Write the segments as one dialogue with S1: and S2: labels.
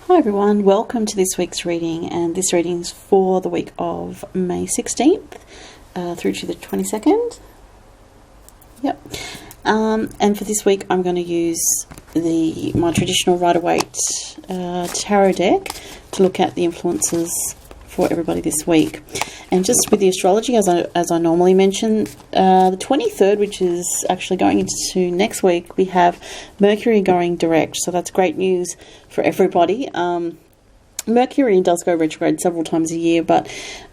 S1: Hi everyone, welcome to this week's reading, and this reading is for the week of May 16th through to the 22nd. And for this week I'm going to use my traditional Rider-Waite tarot deck to look at the influences for everybody this week. And just with the astrology, as I normally mention, the 23rd, which is actually going into next week, we have Mercury going direct. So that's great news for everybody. Mercury does go retrograde several times a year, but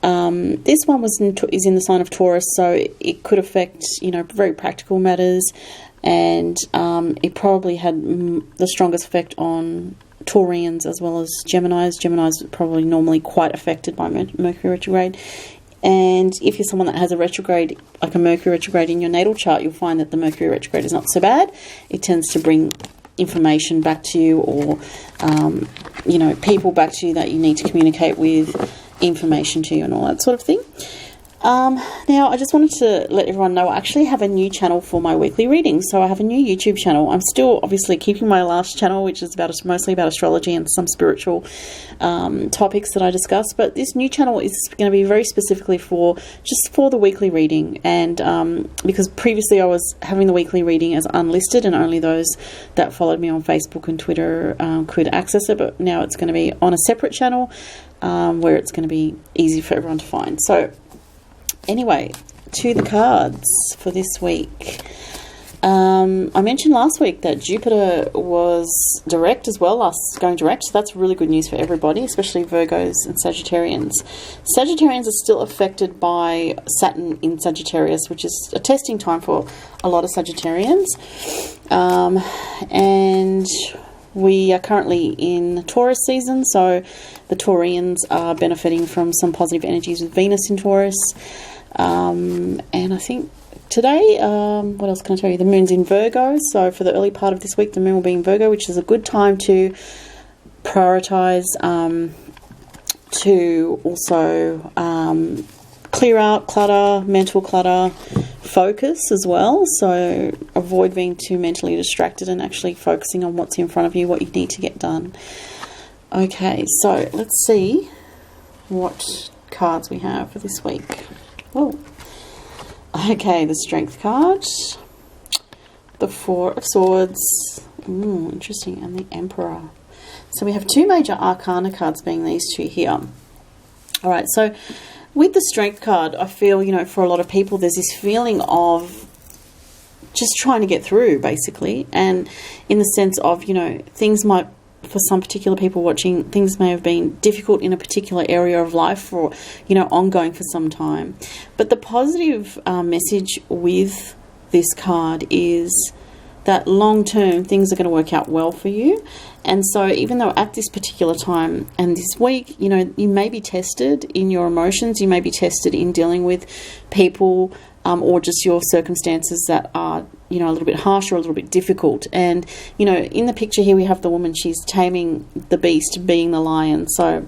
S1: this one is in the sign of Taurus, so it could affect, very practical matters, and it probably had the strongest effect on Taurians as well as Geminis. Geminis are probably normally quite affected by Mercury retrograde. And if you're someone that has a retrograde, like a Mercury retrograde in your natal chart, you'll find that the Mercury retrograde is not so bad. It tends to bring information back to you, or people back to you that you need to communicate with, information to you and all that sort of thing. Now, I just wanted to let everyone know I actually have a new channel for my weekly readings. So I have a new YouTube channel. I'm still obviously keeping my last channel, which is mostly about astrology and some spiritual topics that I discuss. But this new channel is going to be very specifically for the weekly reading. And because previously I was having the weekly reading as unlisted, and only those that followed me on Facebook and Twitter could access it. But now it's going to be on a separate channel where it's going to be easy for everyone to find. So anyway, to the cards for this week. I mentioned last week that Jupiter was direct as well, going direct. So that's really good news for everybody, especially Virgos and Sagittarians. Sagittarians are still affected by Saturn in Sagittarius, which is a testing time for a lot of Sagittarians. And we are currently in Taurus season, so the Taurians are benefiting from some positive energies with Venus in Taurus. And I think today, what else can I tell you? The moon's in Virgo, so for the early part of this week, the moon will be in Virgo, which is a good time to prioritise, to also clear out clutter, mental clutter, focus as well. So avoid being too mentally distracted and actually focusing on what's in front of you, what you need to get done. Okay, so let's see what cards we have for this week. Oh, okay, the Strength card, the Four of Swords, interesting, and the Emperor. So we have two major Arcana cards, being these two here. All right, so with the Strength card, I feel, for a lot of people, there's this feeling of just trying to get through, basically, and in the sense of, things might, for some particular people watching, things may have been difficult in a particular area of life for, ongoing for some time. But the positive message with this card is that long term things are going to work out well for you. And so even though at this particular time and this week, you may be tested in your emotions, you may be tested in dealing with people or just your circumstances that are, a little bit harsh or a little bit difficult. And, in the picture here we have the woman, she's taming the beast, being the lion. So,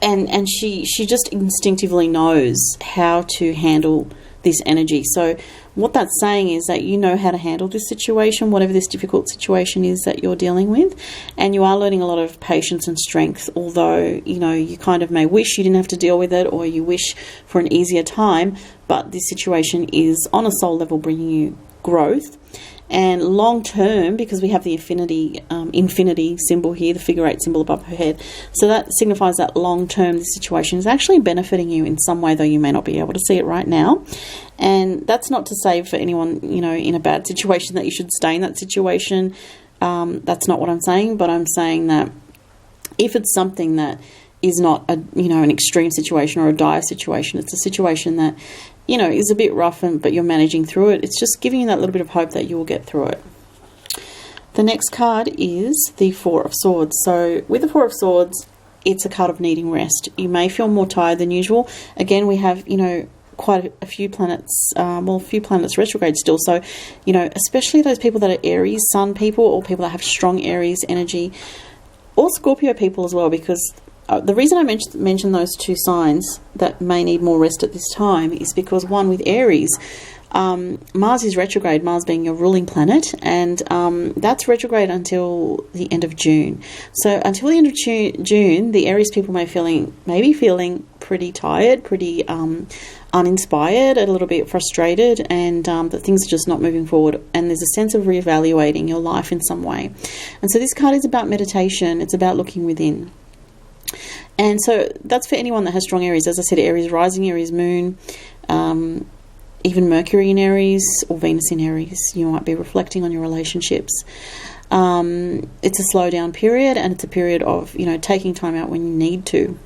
S1: and she just instinctively knows how to handle this energy. So what that's saying is that you know how to handle this situation, whatever this difficult situation is that you're dealing with, and you are learning a lot of patience and strength, although, you kind of may wish you didn't have to deal with it, or you wish for an easier time, but this situation is on a soul level bringing you growth. And long term, because we have the infinity symbol here, the figure 8 symbol above her head, so that signifies that long term this situation is actually benefiting you in some way, though you may not be able to see it right now. And that's not to say for anyone, in a bad situation that you should stay in that situation. That's not what I'm saying, but I'm saying that if it's something that is not an extreme situation or a dire situation, it's a situation that is a bit rough, but you're managing through it. It's just giving you that little bit of hope that you will get through it. The next card is the Four of Swords. So with the Four of Swords, it's a card of needing rest. You may feel more tired than usual. Again, we have, quite a few planets, retrograde still. So, especially those people that are Aries, Sun people, or people that have strong Aries energy, or Scorpio people as well, because the reason I mention those two signs that may need more rest at this time is because, one, with Aries, Mars is retrograde, Mars being your ruling planet, and that's retrograde until the end of June. So until the end of June, the Aries people may be feeling pretty tired, pretty uninspired, a little bit frustrated, and that things are just not moving forward, and there's a sense of reevaluating your life in some way. And so this card is about meditation. It's about looking within. And so that's for anyone that has strong Aries. As I said, Aries rising, Aries moon, even Mercury in Aries or Venus in Aries. You might be reflecting on your relationships. It's a slow down period, and it's a period of, taking time out when you need to.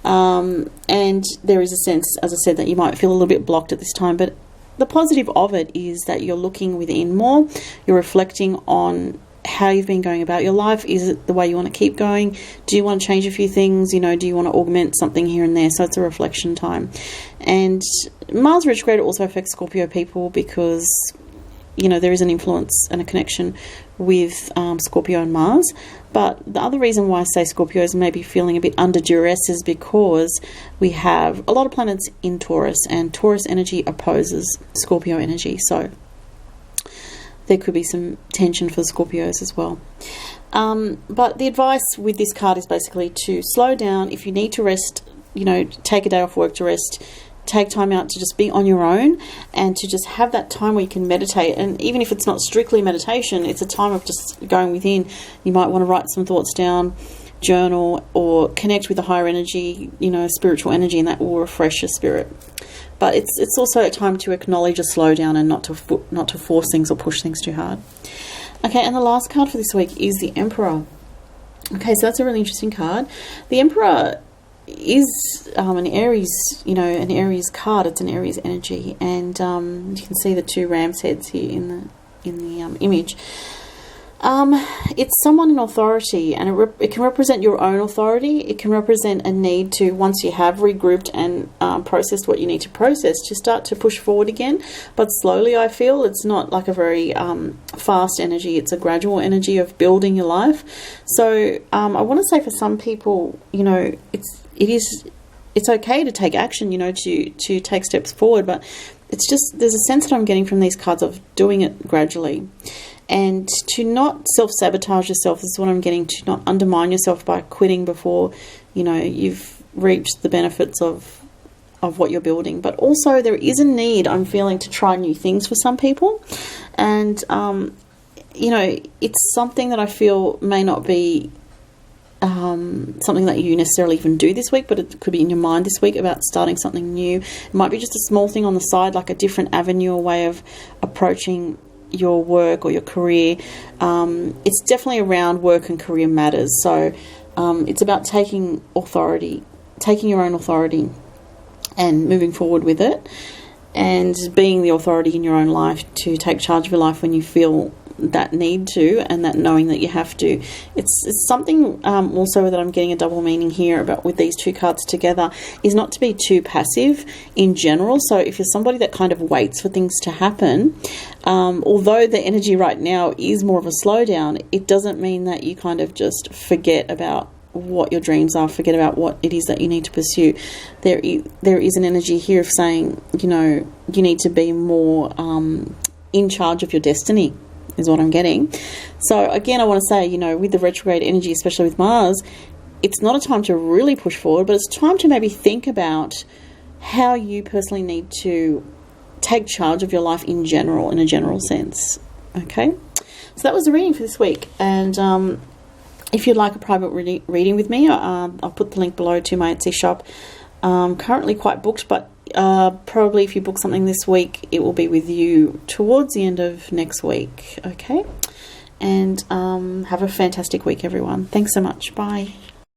S1: And there is a sense, as I said, that you might feel a little bit blocked at this time, but the positive of it is that you're looking within more. You're reflecting on how you've been going about your life. Is it the way you want to keep going? Do you want to change a few things? Do you want to augment something here and there? So it's a reflection time. And Mars retrograde also affects Scorpio people because, there is an influence and a connection with Scorpio and Mars. But the other reason why I say Scorpios may be feeling a bit under duress is because we have a lot of planets in Taurus, and Taurus energy opposes Scorpio energy. So there could be some tension for Scorpios as well. But the advice with this card is basically to slow down. If you need to rest, take a day off work to rest. Take time out to just be on your own and to just have that time where you can meditate. And even if it's not strictly meditation, it's a time of just going within. You might want to write some thoughts down, journal, or connect with a higher energy, spiritual energy, and that will refresh your spirit. But it's also a time to acknowledge a slowdown and not to force things or push things too hard. Okay, and the last card for this week is the Emperor. Okay, so that's a really interesting card. The Emperor is an Aries, an Aries card. It's an Aries energy, and you can see the two ram's heads here in the image. It's someone in authority, and it can represent your own authority. It can represent a need to, once you have regrouped and processed what you need to process, to start to push forward again, but slowly. I feel it's not like a very fast energy. It's a gradual energy of building your life. So I want to say for some people, it's okay to take action, to take steps forward, but it's just, there's a sense that I'm getting from these cards of doing it gradually. And to not self-sabotage yourself is what I'm getting, to not undermine yourself by quitting before, you've reaped the benefits of what you're building. But also there is a need, I'm feeling, to try new things for some people. And, it's something that I feel may not be something that you necessarily even do this week, but it could be in your mind this week about starting something new. It might be just a small thing on the side, like a different avenue or way of approaching your work or your career. It's definitely around work and career matters. So it's about taking your own authority and moving forward with it, and being the authority in your own life, to take charge of your life when you feel that need to, and that knowing that you have to. It's something also that I'm getting a double meaning here about with these two cards together, is not to be too passive in general. So if you're somebody that kind of waits for things to happen, although the energy right now is more of a slowdown, it doesn't mean that you kind of just forget about what your dreams are, forget about what it is that you need to pursue. There is an energy here of saying, you need to be more in charge of your destiny, is what I'm getting. So again, I want to say, with the retrograde energy, especially with Mars, it's not a time to really push forward, but it's time to maybe think about how you personally need to take charge of your life in general, in a general sense. Okay, so that was the reading for this week. And if you'd like a private reading with me, I'll put the link below to my Etsy shop. Currently quite booked, but probably if you book something this week, it will be with you towards the end of next week. Okay, and have a fantastic week, everyone. Thanks so much. Bye.